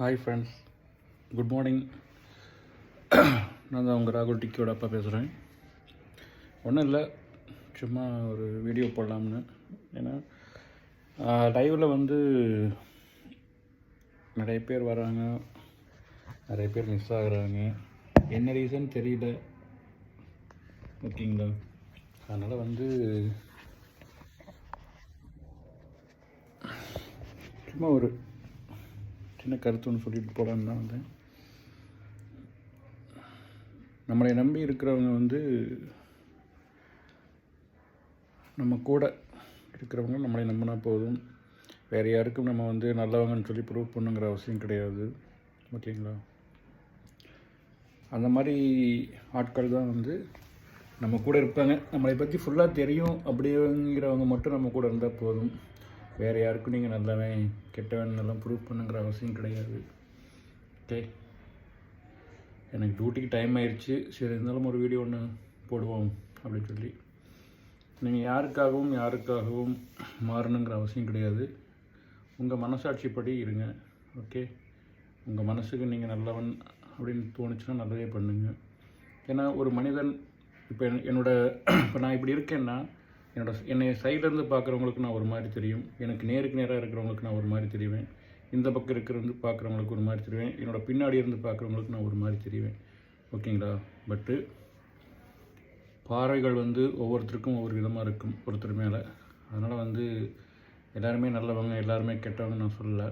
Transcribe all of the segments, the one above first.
Hi friends, good morning. நான் தான் உங்கள் ராகுல் டிக்கியோட அப்பா பேசுகிறேன். ஒன்றும் இல்லை, சும்மா ஒரு வீடியோ போடலாம்னு. ஏன்னா லைவில் வந்து நிறைய பேர் வராங்க, நிறைய பேர் மிஸ் ஆகுறாங்க. என்ன ரீசன் தெரியல, ஓகேங்களா? அதனால் வந்து சும்மா ஒரு சின்ன கருத்து ஒன்று சொல்லிட்டு போகலான்னு தான் வந்தேன். நம்மளை நம்பி இருக்கிறவங்க வந்து நம்ம கூட இருக்கிறவங்க நம்மளை நம்பினா போதும். வேறு யாருக்கும் நம்ம வந்து நல்லவங்கன்னு சொல்லி ப்ரூவ் பண்ணுங்கிற அவசியம் கிடையாது, ஓகேங்களா? அந்த மாதிரி ஆட்கள் தான் வந்து நம்ம கூட இருப்பாங்க. நம்மளை பற்றி ஃபுல்லாக தெரியும் அப்படிங்கிறவங்க மட்டும் நம்ம கூட இருந்தால் போதும். வேறு யாருக்கும் நீங்கள் நல்லவன் கெட்டவன் எல்லாம் ப்ரூவ் பண்ணுங்கிற அவசியம் கிடையாது. ஓகே, எனக்கு டியூட்டிக்கு டைம் ஆயிடுச்சு. சரி, இருந்தாலும் ஒரு வீடியோ ஒன்று போடுவோம் அப்படின்னு சொல்லி. நீங்கள் யாருக்காகவும் மாறணுங்கிற அவசியம் கிடையாது. உங்கள் மனசாட்சிப்படி இருங்க, ஓகே? உங்கள் மனசுக்கு நீங்கள் நல்லவன் அப்படின்னு தோணுச்சுன்னா நல்லதே பண்ணுங்க. ஏன்னா ஒரு மனிதன் இப்போ நான் இப்படி இருக்கேன்னா என்னை சைட்லேருந்து பார்க்குறவங்களுக்கு நான் ஒரு மாதிரி தெரியும். எனக்கு நேருக்கு நேராக இருக்கிறவங்களுக்கு நான் ஒரு மாதிரி தெரிவேன். இந்த பக்கம் இருக்கிறது பார்க்குறவங்களுக்கு ஒரு மாதிரி தெரிவேன். என்னோடய பின்னாடி இருந்து பார்க்குறவங்களுக்கு நான் ஒரு மாதிரி தெரிவேன், ஓகேங்களா? பட்டு பார்வைகள் வந்து ஒவ்வொருத்தருக்கும் ஒவ்வொரு விதமாக இருக்கும் ஒருத்தர் மேலே. அதனால் வந்து எல்லாருமே நல்லவங்க, எல்லாருமே கெட்டவங்க நான் சொல்லலை.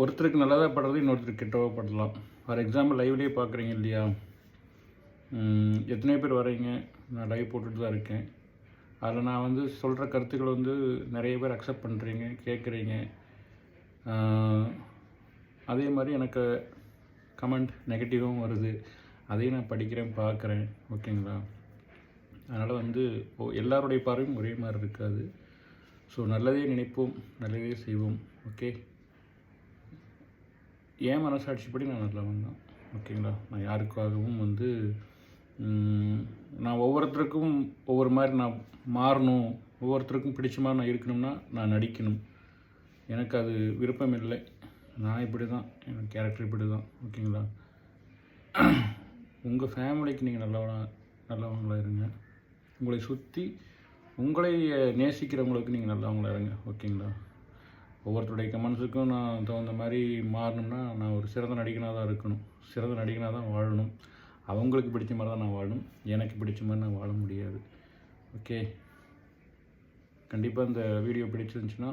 ஒருத்தருக்கு நல்லதாக படுறது இன்னொருத்தருக்கு கெட்டவா படலாம். ஃபார் எக்ஸாம்பிள் லைவ்லேயே பார்க்குறீங்க இல்லையா? எத்தனை பேர் வரீங்க? நான் லைவ் போட்டுட்டு தான் இருக்கேன். அதில் நான் வந்து சொல்கிற கருத்துக்கள் வந்து நிறைய பேர் அக்செப்ட் பண்ணுறீங்க, கேட்குறீங்க. அதே மாதிரி எனக்கு கமெண்ட் நெகட்டிவும் வருது, அதையும் நான் படிக்கிறேன், பார்க்குறேன், ஓகேங்களா? அதனால் வந்து எல்லாருடைய பார்வையும் ஒரே மாதிரி இருக்காது. ஸோ நல்லதே நினைப்போம், நல்லதே செய்வோம், ஓகே? ஏன் மனசாட்சிப்படி நான் நல்லவன் தான், ஓகேங்களா? நான் யாருக்காகவும் வந்து நான் ஒவ்வொருத்தருக்கும் ஒவ்வொரு மாதிரி நான் மாறணும், ஒவ்வொருத்தருக்கும் பிடிச்ச மாதிரி நான் இருக்கணும்னா நான் நடிக்கணும். எனக்கு அது விருப்பம் இல்லை. நான் இப்படி தான், எனக்கு கேரக்டர் இப்படி தான், ஓகேங்களா? உங்கள் ஃபேமிலிக்கு நீங்கள் நல்லவங்களாக இருங்க. உங்களை சுற்றி உங்களை நேசிக்கிறவங்களுக்கு நீங்கள் நல்லவங்களாக இருங்க, ஓகேங்களா? ஒவ்வொருத்தருடைய கமெண்ட்ஸுக்கும் நான் தகுந்த மாதிரி மாறணும்னா நான் ஒரு சிறந்த நடிகனாக தான் இருக்கணும், சிறந்த நடிகனாக தான் வாழணும். அவங்களுக்கு பிடிச்ச மாதிரி தான் நான் வாழணும், எனக்கு பிடிச்ச மாதிரி நான் வாழ முடியாது, ஓகே? கண்டிப்பாக இந்த வீடியோ பிடிச்சிருந்துச்சுன்னா